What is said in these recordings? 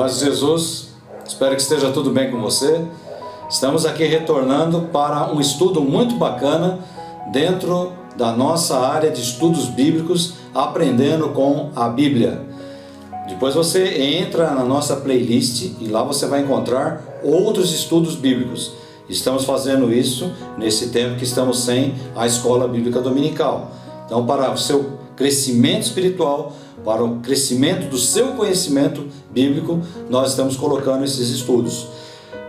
Paz de Jesus, espero que esteja tudo bem com você. Estamos aqui retornando para um estudo muito bacana dentro da nossa área de estudos bíblicos, aprendendo com a Bíblia. Depois você entra na nossa playlist e lá você vai encontrar outros estudos bíblicos. Estamos fazendo isso nesse tempo que estamos sem a escola bíblica dominical. Então, para o seu crescimento espiritual, para o crescimento do seu conhecimento bíblico, nós estamos colocando esses estudos.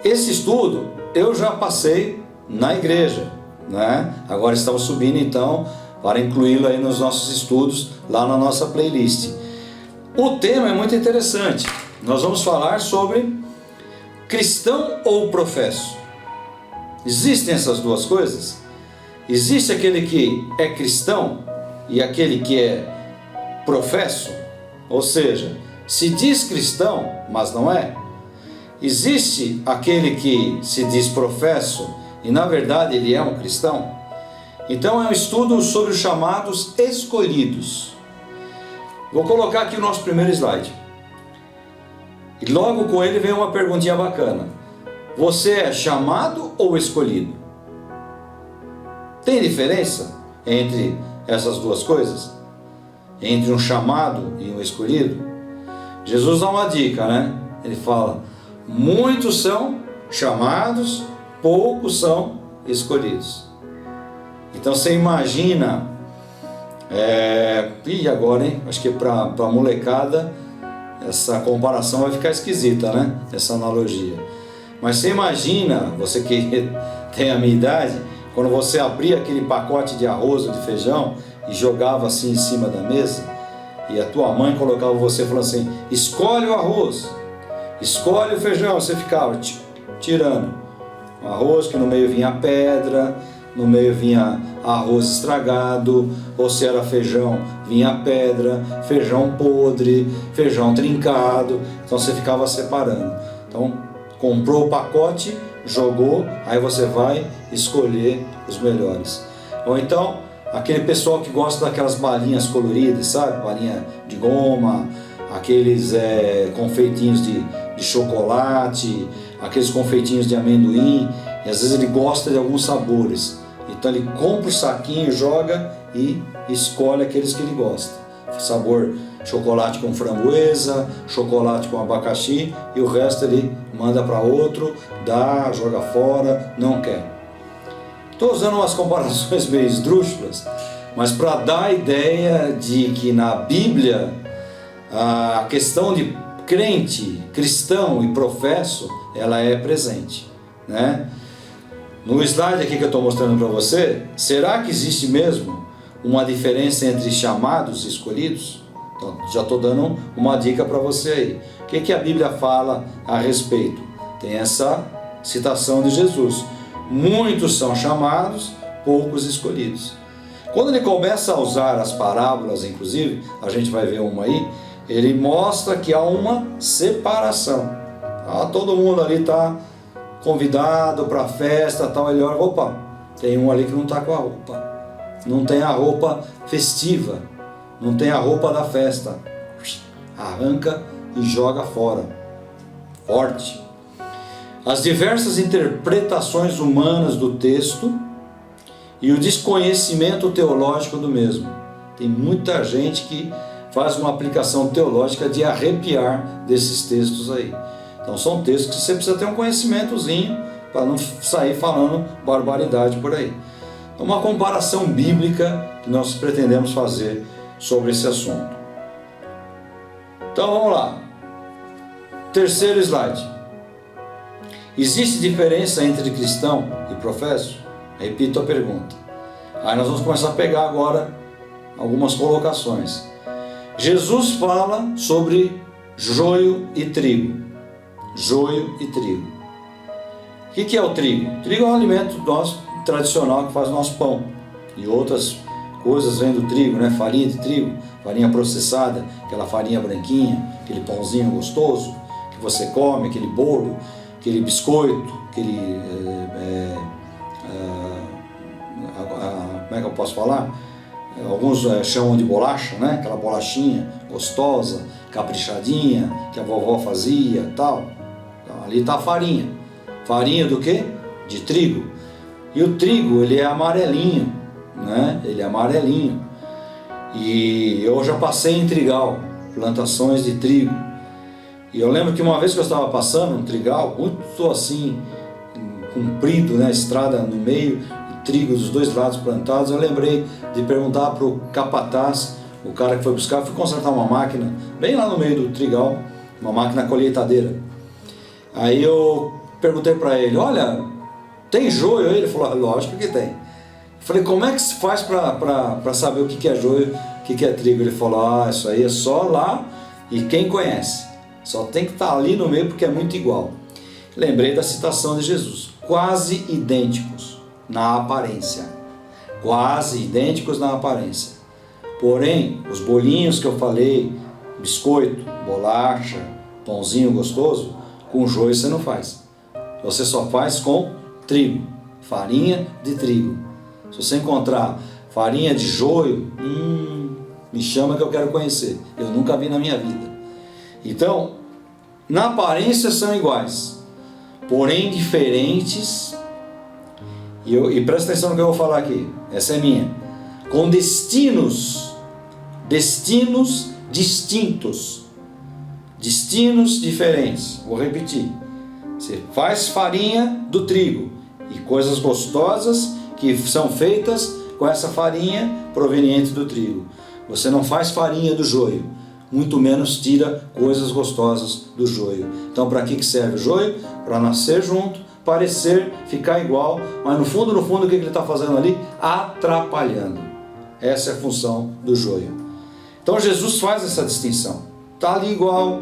Esse estudo eu já passei na igreja, né? Agora estamos subindo então para incluí-lo aí nos nossos estudos, lá na nossa playlist. O tema é muito interessante. Nós vamos falar sobre cristão ou professo. Existem essas duas coisas? Existe aquele que é cristão e aquele que é professo, ou seja, se diz cristão, mas não é. Existe aquele que se diz professo e na verdade ele é um cristão. Então é um estudo sobre os chamados escolhidos. Vou colocar aqui o nosso primeiro slide. E logo com ele vem uma perguntinha bacana. Você é chamado ou escolhido? Tem diferença entre essas duas coisas? Entre um chamado e um escolhido? Jesus dá uma dica, né? Ele fala: muitos são chamados, poucos são escolhidos. Então você imagina, e agora, hein? Acho que para a molecada essa comparação vai ficar esquisita, né? Essa analogia. Mas você imagina, você que tem a minha idade, quando você abria aquele pacote de arroz ou de feijão e jogava assim em cima da mesa, e a tua mãe colocava você falando assim: escolhe o arroz, escolhe o feijão. Você ficava tirando o arroz, que no meio vinha pedra, no meio vinha arroz estragado, ou se era feijão, vinha pedra, feijão podre, feijão trincado. Então você ficava separando. Então comprou o pacote, jogou, aí você vai escolher os melhores. Ou então aquele pessoal que gosta daquelas balinhas coloridas, sabe? Balinha de goma, aqueles confeitinhos de chocolate, aqueles confeitinhos de amendoim, e às vezes ele gosta de alguns sabores. Então ele compra o saquinho, joga e escolhe aqueles que ele gosta. Sabor chocolate com framboesa, chocolate com abacaxi, e o resto ele manda para outro, dá, joga fora, não quer. Estou usando umas comparações meio esdrúxulas, mas para dar a ideia de que na Bíblia a questão de crente, cristão e professo, ela é presente, né? No slide aqui que eu estou mostrando para você, será que existe mesmo uma diferença entre chamados e escolhidos? Então, já estou dando uma dica para você aí. O que a Bíblia fala a respeito? Tem essa citação de Jesus: muitos são chamados, poucos escolhidos. Quando ele começa a usar as parábolas, inclusive, a gente vai ver uma aí, ele mostra que há uma separação. Todo mundo ali está convidado para a festa, tal. Ele olha: opa, tem um ali que não está com a roupa, não tem a roupa festiva, não tem a roupa da festa. Arranca e joga fora. Forte. As diversas interpretações humanas do texto e o desconhecimento teológico do mesmo. Tem muita gente que faz uma aplicação teológica de arrepiar desses textos aí. Então são textos que você precisa ter um conhecimentozinho para não sair falando barbaridade por aí. Então, uma comparação bíblica que nós pretendemos fazer sobre esse assunto. Então vamos lá. Terceiro slide. Existe diferença entre cristão e professo? Repito a pergunta. Aí nós vamos começar a pegar agora algumas colocações. Jesus fala sobre joio e trigo. Joio e trigo. O que é o trigo? O trigo é um alimento nosso tradicional que faz o nosso pão. E outras coisas vêm do trigo, né? Farinha de trigo, farinha processada, aquela farinha branquinha, aquele pãozinho gostoso que você come, aquele bolo, aquele biscoito, aquele... como é que eu posso falar? Alguns chamam de bolacha, né? Aquela bolachinha gostosa, caprichadinha, que a vovó fazia, tal. Então, ali está a farinha. Farinha do quê? De trigo. E o trigo, ele é amarelinho, né? Ele é amarelinho. E eu já passei em trigal, plantações de trigo. E eu lembro que uma vez que eu estava passando um trigal, muito assim, comprido, né? Estrada no meio, trigo dos dois lados plantados, eu lembrei de perguntar para o capataz, o cara que foi buscar, fui consertar uma máquina, bem lá no meio do trigal, uma máquina colheitadeira. Aí eu perguntei para ele, olha, tem joio aí? Ele falou, lógico que tem. Eu falei, como é que se faz para saber o que é joio, o que é trigo? Ele falou, isso aí é só lá e quem conhece. Só tem que estar ali no meio porque é muito igual. Lembrei da citação de Jesus, quase idênticos na aparência. Quase idênticos na aparência. Porém, os bolinhos que eu falei, biscoito, bolacha, pãozinho gostoso, com joio você não faz. Você só faz com trigo, farinha de trigo. Se você encontrar farinha de joio, me chama que eu quero conhecer. Eu nunca vi na minha vida. Então, na aparência são iguais, porém diferentes. E presta atenção no que eu vou falar aqui. Essa é minha. Com destinos distintos. Destinos diferentes. Vou repetir. Você faz farinha do trigo e coisas gostosas que são feitas com essa farinha proveniente do trigo. Você não faz farinha do joio, muito menos tira coisas gostosas do joio. Então, para que serve o joio? Para nascer junto, parecer, ficar igual, mas no fundo, o que ele está fazendo ali? Atrapalhando. Essa é a função do joio. Então, Jesus faz essa distinção. Está ali igual,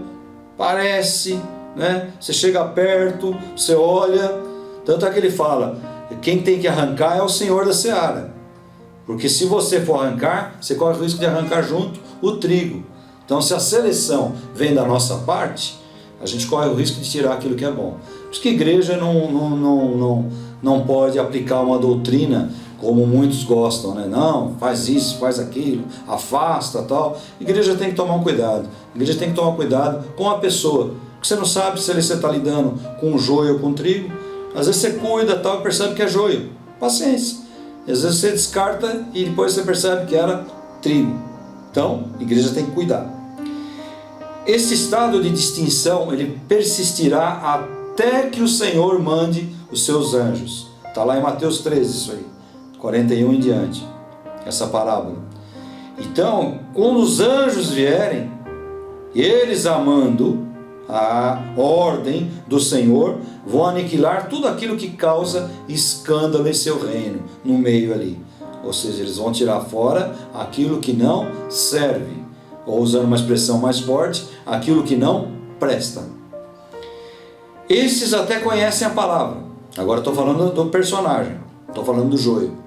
parece, né? Você chega perto, você olha, tanto é que ele fala, quem tem que arrancar é o Senhor da seara. Porque se você for arrancar, você corre o risco de arrancar junto o trigo. Então, se a seleção vem da nossa parte, a gente corre o risco de tirar aquilo que é bom. Por isso que a igreja não pode aplicar uma doutrina como muitos gostam, né? Não, faz isso, faz aquilo, afasta, tal. A igreja tem que tomar um cuidado. A igreja tem que tomar cuidado com a pessoa. Porque você não sabe se você está lidando com joio ou com trigo. Às vezes você cuida, tal, e percebe que é joio. Paciência. E às vezes você descarta e depois você percebe que era trigo. Então, a igreja tem que cuidar. Esse estado de distinção, ele persistirá até que o Senhor mande os seus anjos. Está lá em Mateus 13 isso aí, 41 em diante, essa parábola. Então, quando os anjos vierem, eles amando a ordem do Senhor, vão aniquilar tudo aquilo que causa escândalo em seu reino, no meio ali. Ou seja, eles vão tirar fora aquilo que não serve, ou usando uma expressão mais forte, aquilo que não presta. Esses até conhecem a palavra. Agora estou falando do personagem, estou falando do joio.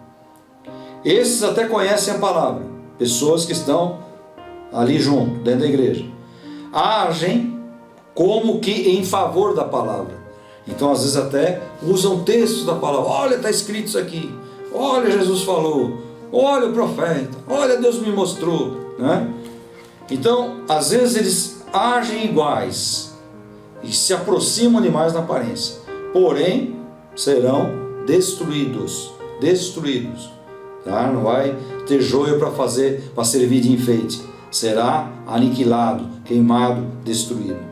Esses até conhecem a palavra, pessoas que estão ali junto, dentro da igreja. Agem como que em favor da palavra. Então às vezes até usam textos da palavra. Olha, está escrito isso aqui. Olha, Jesus falou. Olha o profeta. Olha, Deus me mostrou, né? Então, às vezes eles agem iguais e se aproximam demais na aparência. Porém, serão destruídos. Destruídos. Tá? Não vai ter joio para servir de enfeite. Será aniquilado, queimado, destruído.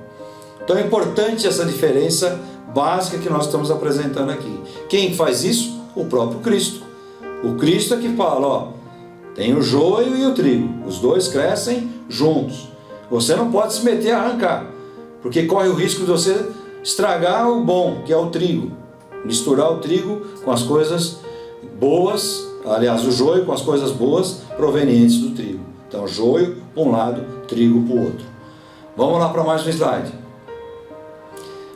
Então é importante essa diferença básica que nós estamos apresentando aqui. Quem faz isso? O próprio Cristo. O Cristo é que fala, ó, tem o joio e o trigo, os dois crescem juntos. Você não pode se meter a arrancar, porque corre o risco de você estragar o bom, que é o trigo. Misturar o trigo com as coisas boas, aliás, o joio com as coisas boas provenientes do trigo. Então, joio para um lado, trigo para o outro. Vamos lá para mais um slide.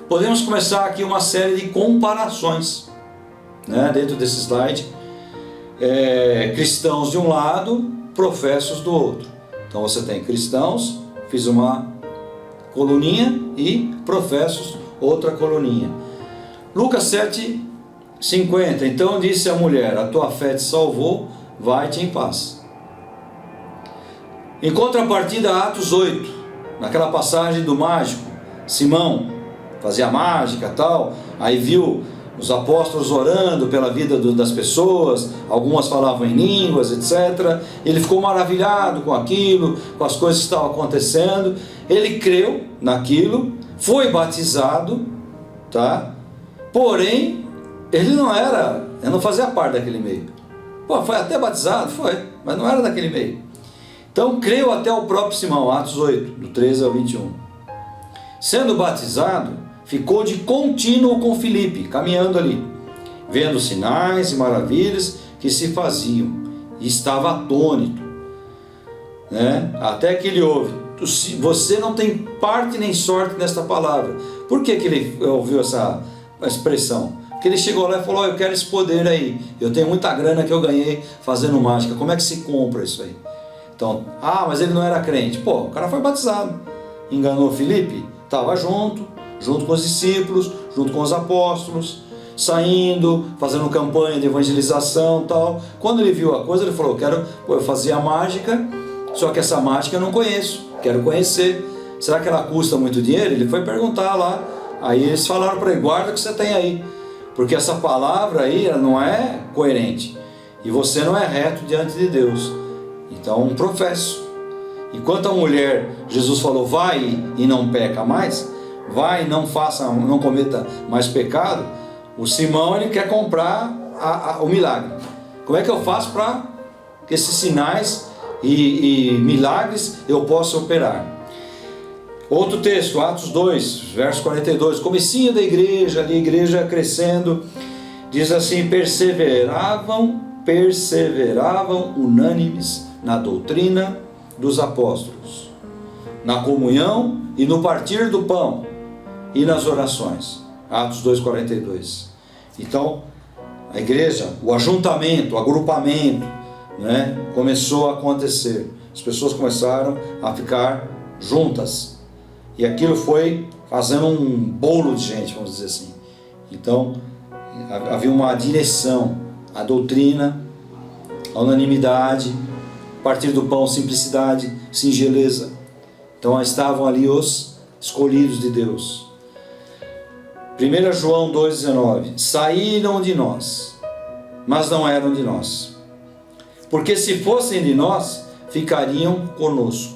Podemos começar aqui uma série de comparações, né, dentro desse slide. Cristãos de um lado, professos do outro. Então você tem cristãos, fiz uma coluninha, e professos, outra coluninha. Lucas 7:50. Então disse a mulher, a tua fé te salvou, vai-te em paz. Em contrapartida, Atos 8, naquela passagem do mágico, Simão fazia mágica e tal, aí viu os apóstolos orando pela vida das pessoas, algumas falavam em línguas, etc. Ele ficou maravilhado com aquilo, com as coisas que estavam acontecendo. Ele creu naquilo, foi batizado, tá? Porém, ele não fazia parte daquele meio. Pô, foi até batizado, foi, mas não era daquele meio. Então, creu até o próprio Simão, Atos 8, do 13 ao 21. Sendo batizado, ficou de contínuo com Filipe, caminhando ali, vendo sinais e maravilhas que se faziam, e estava atônito, né? Até que ele ouve: você não tem parte nem sorte nesta palavra. Por que ele ouviu essa expressão? Porque ele chegou lá e falou: eu quero esse poder aí, eu tenho muita grana que eu ganhei fazendo mágica, como é que se compra isso aí? Então, mas ele não era crente. Pô, o cara foi batizado, enganou Filipe, estava junto com os discípulos, junto com os apóstolos, saindo, fazendo campanha de evangelização e tal. Quando ele viu a coisa, ele falou: eu fazia mágica, só que essa mágica eu não conheço, quero conhecer. Será que ela custa muito dinheiro? Ele foi perguntar lá. Aí eles falaram para ele: guarda o que você tem aí, porque essa palavra aí ela não é coerente, e você não é reto diante de Deus. Então, professo. Enquanto a mulher, Jesus falou: vai e não peca mais, vai e não cometa mais pecado, o Simão ele quer comprar o milagre. Como é que eu faço para que esses sinais e milagres eu possa operar? Outro texto, Atos 2, verso 42, comecinho da igreja, ali a igreja crescendo, diz assim: perseveravam unânimes na doutrina dos apóstolos, na comunhão e no partir do pão e nas orações. Atos 2,42. Então, a igreja, o ajuntamento, o agrupamento, né, começou a acontecer. As pessoas começaram a ficar juntas. E aquilo foi fazendo um bolo de gente, vamos dizer assim. Então, havia uma direção, a doutrina, a unanimidade, partir do pão, simplicidade, singeleza. Então, estavam ali os escolhidos de Deus. 1 João 2,19: saíram de nós, mas não eram de nós, porque se fossem de nós, ficariam conosco,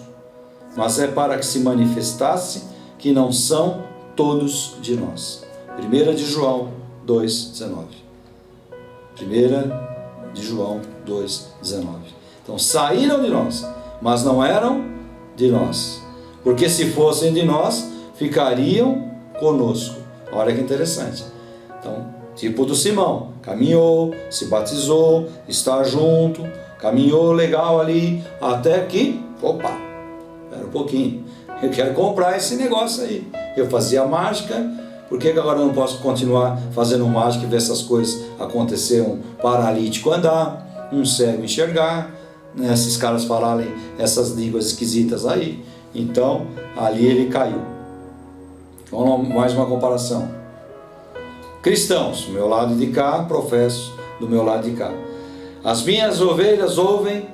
mas é para que se manifestasse que não são todos de nós. 1 de João 2,19. 1 de João 2,19. Então, saíram de nós, mas não eram de nós, porque se fossem de nós, ficariam conosco. Olha que interessante. Então, tipo do Simão, caminhou, se batizou, está junto, caminhou legal ali, até que, opa, espera um pouquinho, eu quero comprar esse negócio aí. Eu fazia mágica, por que agora eu não posso continuar fazendo mágica e ver essas coisas acontecer? Um paralítico andar, um cego enxergar, né, esses caras falarem essas línguas esquisitas aí. Então, ali ele caiu. Vamos mais uma comparação. Cristãos, do meu lado de cá, professo do meu lado de cá. As minhas ovelhas ouvem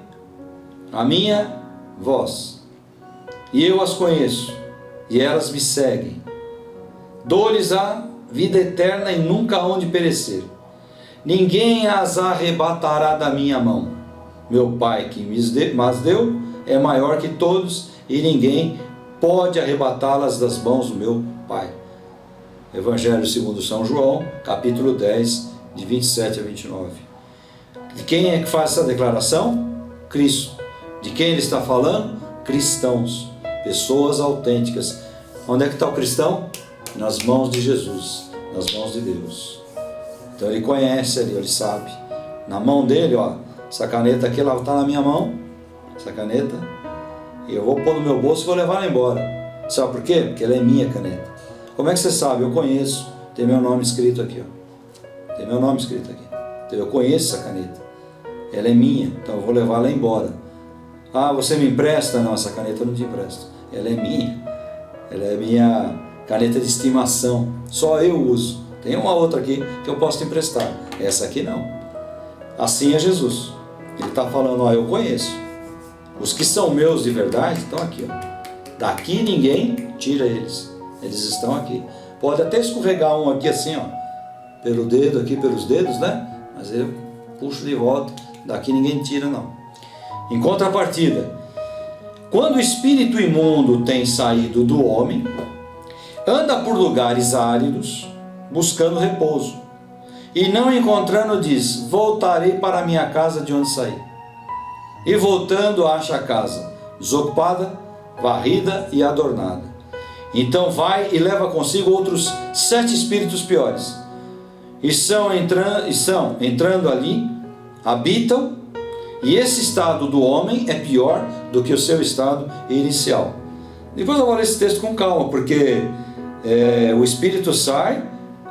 a minha voz, e eu as conheço, e elas me seguem. Dou-lhes a vida eterna e nunca hão de perecer. Ninguém as arrebatará da minha mão. Meu Pai que mas deu é maior que todos, e ninguém pode arrebatá-las das mãos do meu Pai. Evangelho segundo São João, capítulo 10, de 27 a 29. De quem é que faz essa declaração? Cristo. De quem ele está falando? Cristãos, pessoas autênticas. Onde é que está o cristão? Nas mãos de Jesus, nas mãos de Deus. Então ele conhece ali, ele sabe. Na mão dele, ó, essa caneta aqui, ela está na minha mão, essa caneta, e eu vou pôr no meu bolso e vou levar ela embora. Sabe por quê? Porque ela é minha caneta. Como é que você sabe? Eu conheço, tem meu nome escrito aqui, ó. Tem meu nome escrito aqui. Então eu conheço essa caneta. Ela é minha, então eu vou levar ela embora. Ah, você me empresta? Não, essa caneta eu não te empresto. Ela é minha. Ela é minha caneta de estimação. Só eu uso. Tem uma outra aqui que eu posso te emprestar. Essa aqui não. Assim é Jesus. Ele está falando, ó, eu conheço. Os que são meus de verdade estão aqui, ó. Daqui ninguém tira eles. Eles estão aqui. Pode até escorregar um aqui assim, ó, pelo dedo aqui, pelos dedos, né? Mas eu puxo de volta. Daqui ninguém tira, não. Em contrapartida, quando o espírito imundo tem saído do homem, anda por lugares áridos, buscando repouso, e não encontrando, diz: voltarei para a minha casa de onde saí. E voltando, acha a casa desocupada, varrida e adornada. Então vai e leva consigo outros 7 espíritos piores, e são entrando ali, habitam, e esse estado do homem é pior do que o seu estado inicial. Depois eu vou ler esse texto com calma, porque o espírito sai,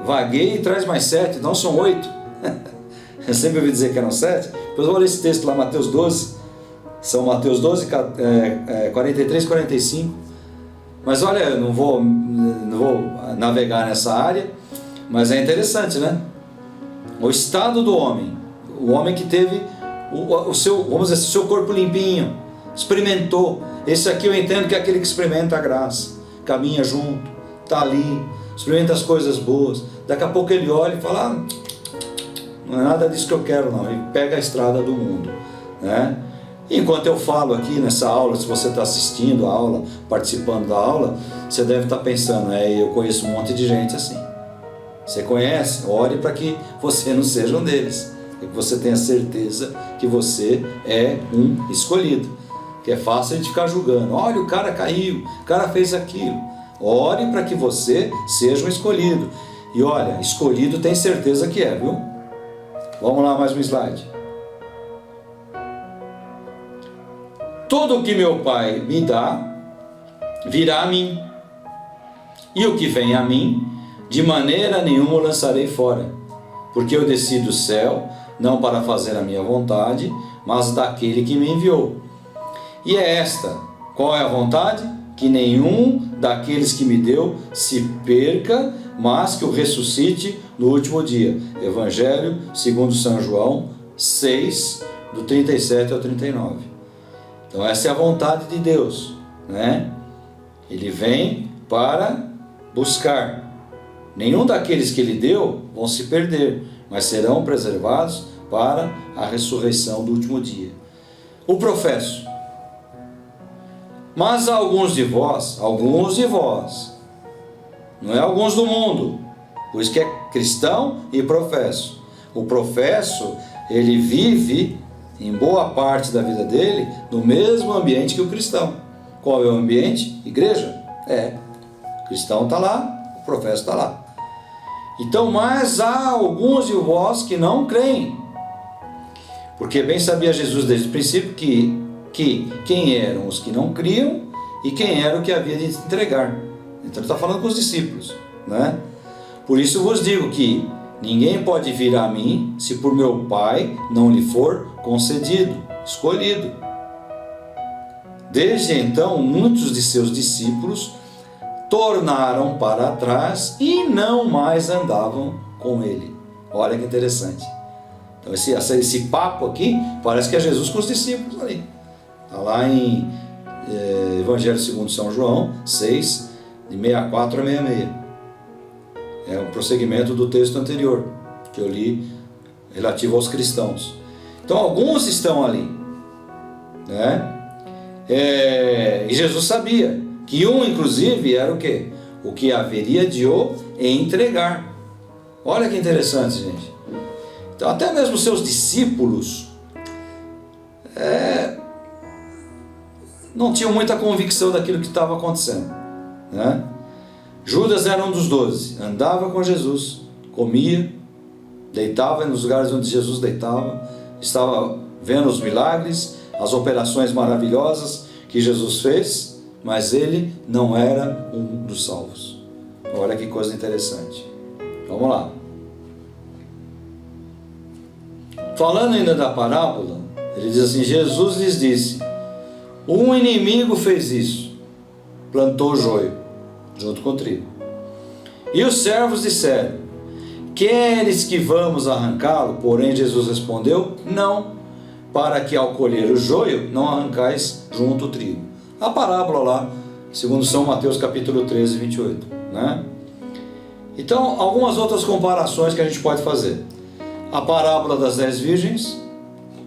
vagueia e traz mais 7, não são 8. Eu sempre ouvi dizer que eram 7. Depois eu vou ler esse texto lá, Mateus 12, São Mateus 12, 43, 45. Mas olha, eu não vou navegar nessa área, mas é interessante, né? O estado do homem, o homem que teve o seu, vamos dizer, seu corpo limpinho, experimentou. Esse aqui eu entendo que é aquele que experimenta a graça, caminha junto, está ali, experimenta as coisas boas. Daqui a pouco ele olha e fala: não é nada disso que eu quero, não. E pega a estrada do mundo, né? Enquanto eu falo aqui nessa aula, se você está assistindo a aula, participando da aula, você deve estar pensando: eu conheço um monte de gente assim. Você conhece? Ore para que você não seja um deles, que você tenha certeza que você é um escolhido. Que é fácil a gente ficar julgando: olha, o cara caiu, o cara fez aquilo. Ore para que você seja um escolhido. E olha, escolhido tem certeza que é, viu? Vamos lá, mais um slide. Tudo o que meu Pai me dá virá a mim, e o que vem a mim, de maneira nenhuma o lançarei fora, porque eu desci do céu, não para fazer a minha vontade, mas daquele que me enviou. E é esta: qual é a vontade? Que nenhum daqueles que me deu se perca, mas que o ressuscite no último dia. Evangelho segundo São João 6, do 37 ao 39. Então essa é a vontade de Deus, né? Ele vem para buscar. Nenhum daqueles que ele deu vão se perder, mas serão preservados para a ressurreição do último dia. O professo: mas alguns de vós, não é alguns do mundo, por isso que é cristão e professo. O professo, ele vive em boa parte da vida dele no mesmo ambiente que o cristão. Qual é o ambiente? Igreja. O cristão está lá, o professo está lá. Então, mas há alguns de vós que não creem, porque bem sabia Jesus desde o princípio que quem eram os que não criam e quem era o que havia de entregar. Então ele está falando com os discípulos, né? Por isso vos digo que ninguém pode vir a mim se por meu Pai não lhe for concedido, escolhido. Desde então, muitos de seus discípulos tornaram para trás e não mais andavam com ele. Olha que interessante. Então esse papo aqui parece que é Jesus com os discípulos ali. Está lá em Evangelho segundo São João 6, de 64 a 66. É um prosseguimento do texto anterior que eu li relativo aos cristãos. Então alguns estão ali, né? E Jesus sabia que um, inclusive, era o quê? O que haveria de o entregar. Olha que interessante, gente. Então até mesmo seus discípulos não tinham muita convicção daquilo que estava acontecendo, né? Judas era um dos 12, andava com Jesus, comia, deitava nos lugares onde Jesus deitava, estava vendo os milagres, as operações maravilhosas que Jesus fez, mas ele não era um dos salvos. Olha que coisa interessante. Vamos lá. Falando ainda da parábola, ele diz assim: Jesus lhes disse: um inimigo fez isso, plantou o joio junto com o trigo. E os servos disseram: queres que vamos arrancá-lo? Porém Jesus respondeu: não, para que ao colher o joio não arrancais junto o trigo. A parábola lá segundo São Mateus capítulo 13, 28, né? Então, algumas outras comparações que a gente pode fazer. A parábola das 10 virgens,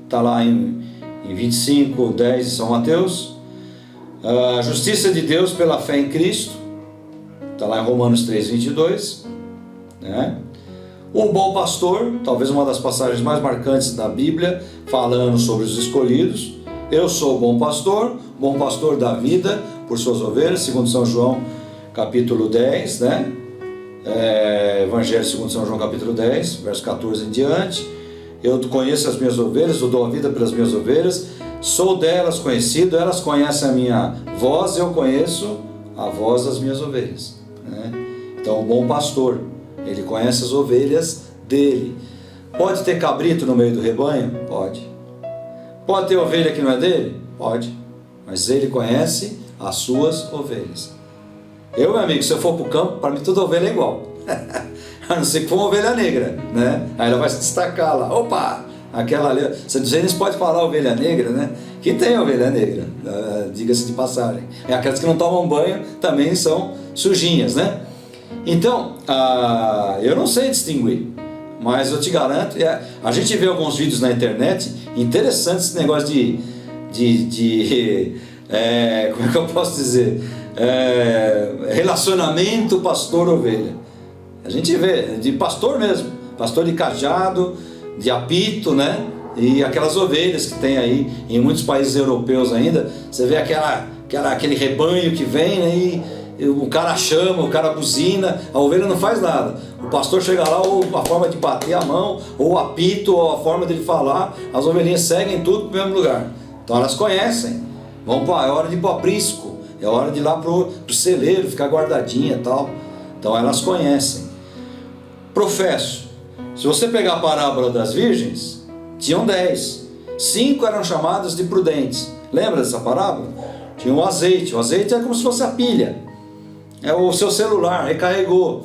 está lá em 25, 10 de São Mateus. A justiça de Deus pela fé em Cristo, está lá em Romanos 3, 22, né? O bom pastor, talvez uma das passagens mais marcantes da Bíblia, falando sobre os escolhidos. Eu sou o bom pastor da vida por suas ovelhas, segundo São João capítulo 10, né? Evangelho segundo São João capítulo 10, verso 14 em diante. Eu conheço as minhas ovelhas, eu dou a vida pelas minhas ovelhas, sou delas conhecido, elas conhecem a minha voz, eu conheço a voz das minhas ovelhas, né? Então o bom pastor, ele conhece as ovelhas dele. Pode ter cabrito no meio do rebanho? Pode. Pode ter ovelha que não é dele? Pode. Mas ele conhece as suas ovelhas. Eu, meu amigo, se eu for para o campo, para mim toda ovelha é igual. A não ser que for uma ovelha negra, né? Aí ela vai se destacar lá. Opa, aquela ali. Você nem pode falar ovelha negra, né? Que tem ovelha negra, diga-se de passagem. E aquelas que não tomam banho também são sujinhas, né? Então, eu não sei distinguir, mas eu te garanto, a gente vê alguns vídeos na internet, interessante esse negócio como é que eu posso dizer? Relacionamento pastor-ovelha. A gente vê, de pastor mesmo, pastor de cajado, de apito, né? E aquelas ovelhas que tem aí em muitos países europeus ainda, você vê aquele rebanho que vem, né? E o cara chama, o cara buzina, a ovelha não faz nada. O pastor chega lá, ou a forma de bater a mão, ou o apito, ou a forma dele falar, as ovelhinhas seguem tudo para o mesmo lugar. Então elas conhecem. É hora de ir para o aprisco, é hora de ir lá para o celeiro, ficar guardadinha e tal. Então elas conhecem. Professo. Se você pegar a parábola das virgens, tinham 10. 5 eram chamadas de prudentes. Lembra dessa parábola? Tinha o azeite. O azeite é como se fosse a pilha. É o seu celular, recarregou.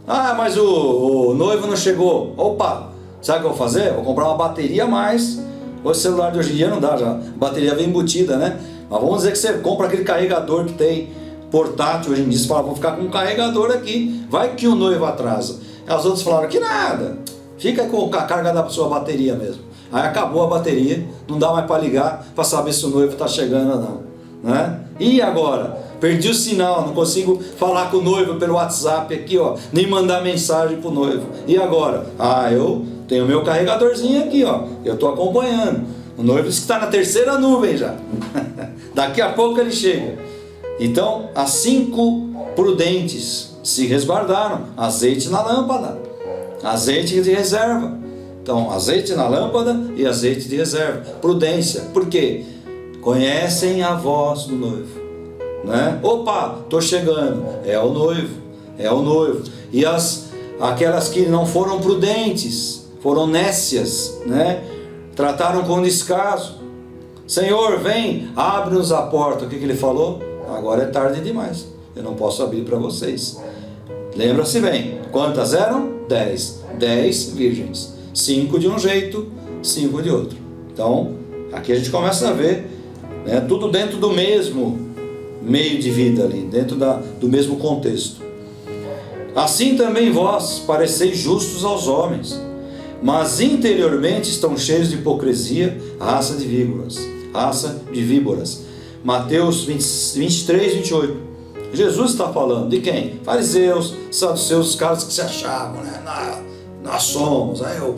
Mas o noivo não chegou. Opa, sabe o que eu vou fazer? Vou comprar uma bateria a mais. O celular de hoje em dia não dá já. A bateria vem embutida, né? Mas vamos dizer que você compra aquele carregador que tem portátil hoje em dia. Você fala, vou ficar com um carregador aqui. Vai que o noivo atrasa. As outras falaram que nada. Fica com a carga da sua bateria mesmo. Aí acabou a bateria. Não dá mais para ligar para saber se o noivo está chegando ou não, né? E agora? Perdi o sinal, não consigo falar com o noivo pelo WhatsApp aqui, ó, nem mandar mensagem pro noivo. E agora? Eu tenho meu carregadorzinho aqui, ó, eu estou acompanhando. O noivo disse que está na terceira nuvem já. Daqui a pouco ele chega. Então, as 5 prudentes se resguardaram. Azeite na lâmpada, azeite de reserva. Então, azeite na lâmpada e azeite de reserva. Prudência. Por quê? Conhecem a voz do noivo, né? Opa, estou chegando. É o noivo. E aquelas que não foram prudentes, foram nécias, né? Trataram com descaso. Senhor, vem, abre-nos a porta. O que ele falou? Agora é tarde demais. Eu não posso abrir para vocês. Lembra-se bem. Quantas eram? 10. 10 virgens. 5 de um jeito, 5 de outro. Então, aqui a gente começa a ver, né, tudo dentro do mesmo meio de vida ali, dentro do mesmo contexto. Assim também vós pareceis justos aos homens, mas interiormente estão cheios de hipocrisia, raça de víboras. Mateus 23, 28. Jesus está falando de quem? Fariseus, saduceus, os caras que se achavam, né? Nós somos, eu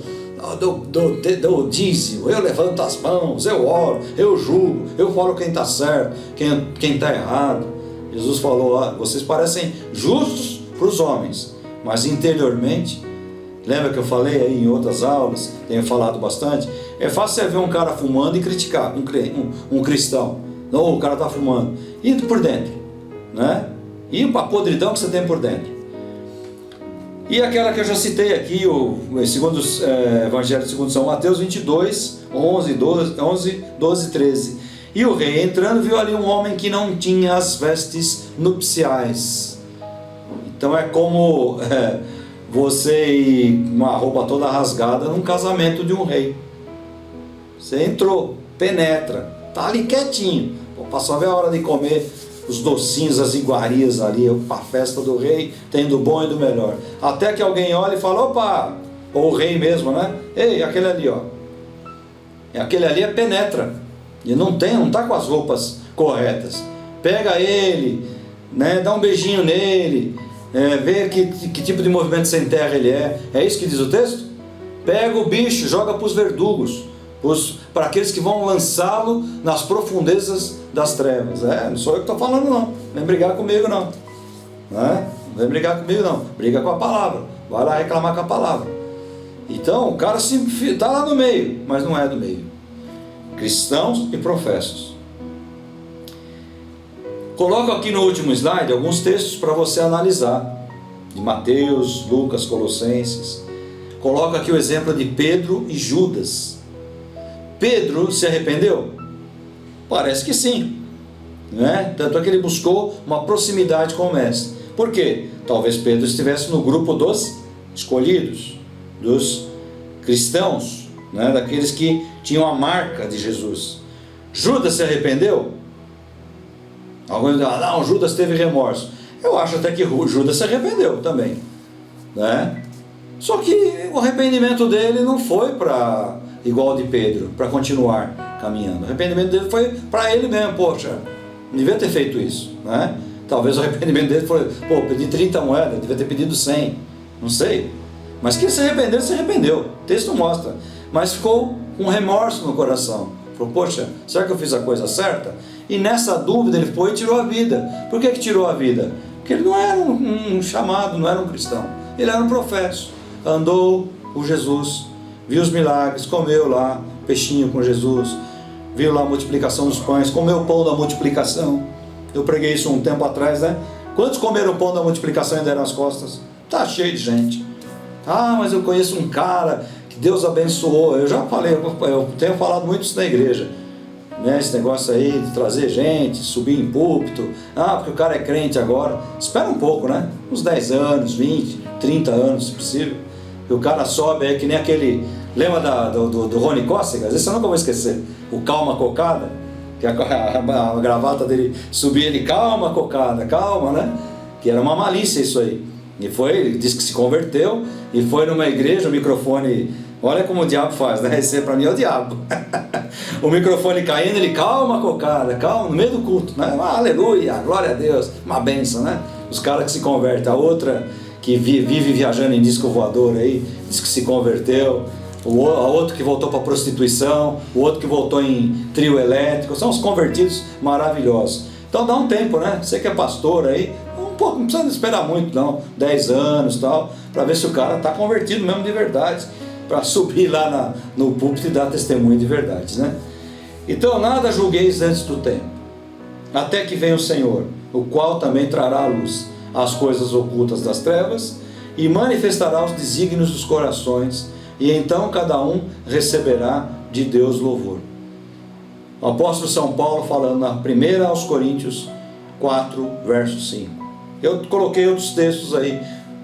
dou dízimo, eu levanto as mãos, eu oro, eu julgo, eu falo quem está certo, quem está errado. Jesus falou, vocês parecem justos para os homens, mas interiormente, lembra que eu falei aí em outras aulas, tenho falado bastante, é fácil você ver um cara fumando e criticar um cristão. Não, o cara está fumando. E por dentro, né? E a podridão que você tem por dentro. E aquela que eu já citei aqui, o Evangelho segundo São Mateus 22, 11, 12, 13. E o rei entrando viu ali um homem que não tinha as vestes nupciais. Então é como você ir com uma roupa toda rasgada num casamento de um rei. Você entrou, penetra, tá ali quietinho. Passou a ver a hora de comer os docinhos, as iguarias ali, a festa do rei, tem do bom e do melhor. Até que alguém olha e fala, opa, ou o rei mesmo, né? Ei, aquele ali, ó. Aquele ali é penetra. E não está com as roupas corretas. Pega ele, né? Dá um beijinho nele, vê que tipo de movimento sem terra ele é. É isso que diz o texto? Pega o bicho, joga para os verdugos, para aqueles que vão lançá-lo nas profundezas das trevas. Não sou eu que estou falando, não. Não vem brigar comigo, não. Não vem brigar comigo, não. Briga com a palavra. Vai lá reclamar com a palavra. Então, o cara está lá no meio, mas não é do meio. Cristãos e professos. Coloco aqui no último slide alguns textos para você analisar. De Mateus, Lucas, Colossenses. Coloco aqui o exemplo de Pedro e Judas. Pedro se arrependeu? Parece que sim, né? Tanto é que ele buscou uma proximidade com o mestre. Por quê? Talvez Pedro estivesse no grupo dos escolhidos, dos cristãos, né? Daqueles que tinham a marca de Jesus. Judas se arrependeu? Alguns dizem, não, Judas teve remorso. Eu acho até que Judas se arrependeu também, né? Só que o arrependimento dele não foi para igual de Pedro, para continuar caminhando. O arrependimento dele foi para ele mesmo. Poxa, não devia ter feito isso, né? Talvez o arrependimento dele foi, pedi 30 moedas, devia ter pedido 100, não sei. Mas que ele se arrependeu, se arrependeu. O texto mostra. Mas ficou com remorso no coração. Falou, poxa, será que eu fiz a coisa certa? E nessa dúvida ele foi e tirou a vida. Por que tirou a vida? Porque ele não era um chamado, não era um cristão. Ele era um profeta. Andou com Jesus, viu os milagres, comeu lá peixinho com Jesus, viu lá a multiplicação dos pães, comeu o pão da multiplicação. Eu preguei isso um tempo atrás, né? Quantos comeram o pão da multiplicação e deram as costas? Tá cheio de gente. Mas eu conheço um cara que Deus abençoou. Eu já falei, eu tenho falado muito isso na igreja, né? Esse negócio aí de trazer gente, subir em púlpito, porque o cara é crente agora. Espera um pouco, né? Uns 10 anos, 20, 30 anos, se possível. E o cara sobe aí que nem aquele... Lembra do Rony Cócegas? Esse eu nunca vou esquecer. O Calma Cocada, que a gravata dele subia, ele, calma cocada, calma, né? Que era uma malícia isso aí. E foi, ele disse que se converteu e foi numa igreja, o microfone... Olha como o diabo faz, né? Esse para mim é o diabo. O microfone caindo, ele, calma cocada, calma, no meio do culto, né? Aleluia, glória a Deus, uma bênção, né? Os caras que se convertem. A outra que vive viajando em disco voador aí, diz que se converteu. A outro que voltou para prostituição, o outro que voltou em trio elétrico. São os convertidos maravilhosos. Então dá um tempo, né? Você que é pastor aí, não precisa esperar muito não, 10 anos e tal, para ver se o cara está convertido mesmo de verdade, para subir lá no púlpito e dar testemunho de verdade, né? Então nada julgueis antes do tempo, até que venha o Senhor, o qual também trará à luz as coisas ocultas das trevas e manifestará os desígnios dos corações, e então cada um receberá de Deus louvor. O apóstolo São Paulo falando na 1 aos Coríntios 4, verso 5. Eu coloquei outros textos aí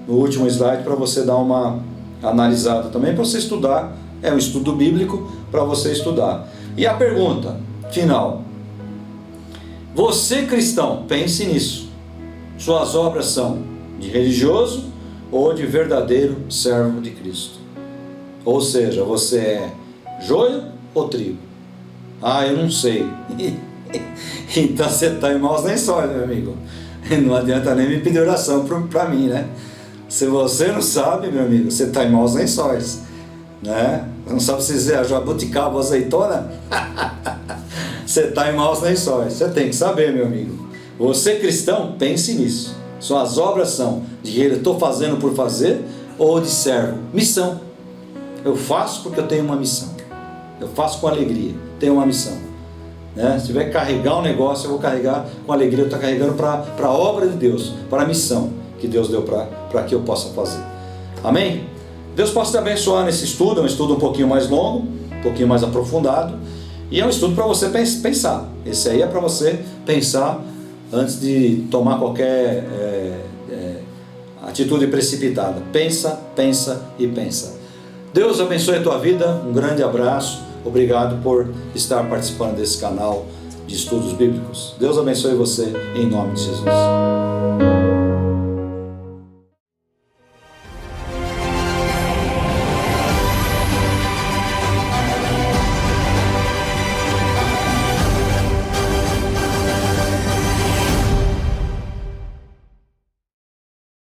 no último slide para você dar uma analisada também, para você estudar. É um estudo bíblico para você estudar. E a pergunta final: você cristão, pense nisso. Suas obras são de religioso ou de verdadeiro servo de Cristo? Ou seja, você é joio ou trigo? Eu não sei. Então você está em maus lençóis, meu amigo. Não adianta nem me pedir oração para mim, né? Se você não sabe, meu amigo, você está em maus lençóis, né? Não sabe se dizer a jabuticaba, azeitona? Você está em maus lençóis. Você tem que saber, meu amigo. Você cristão, pense nisso. Suas obras são de eu estou fazendo por fazer ou de servo? Missão. Eu faço porque eu tenho uma missão. Eu faço com alegria, tenho uma missão, né? Se tiver que carregar um negócio, eu vou carregar com alegria. Eu estou carregando para a obra de Deus, para a missão que Deus deu para que eu possa fazer. Amém? Deus possa te abençoar nesse estudo. É um estudo um pouquinho mais longo, um pouquinho mais aprofundado, e é um estudo para você pensar. Esse aí é para você pensar antes de tomar qualquer atitude precipitada. Pensa, pensa e pensa. Deus abençoe a tua vida, um grande abraço, obrigado por estar participando desse canal de de estudos bíblicos. Deus abençoe você em nome de Jesus.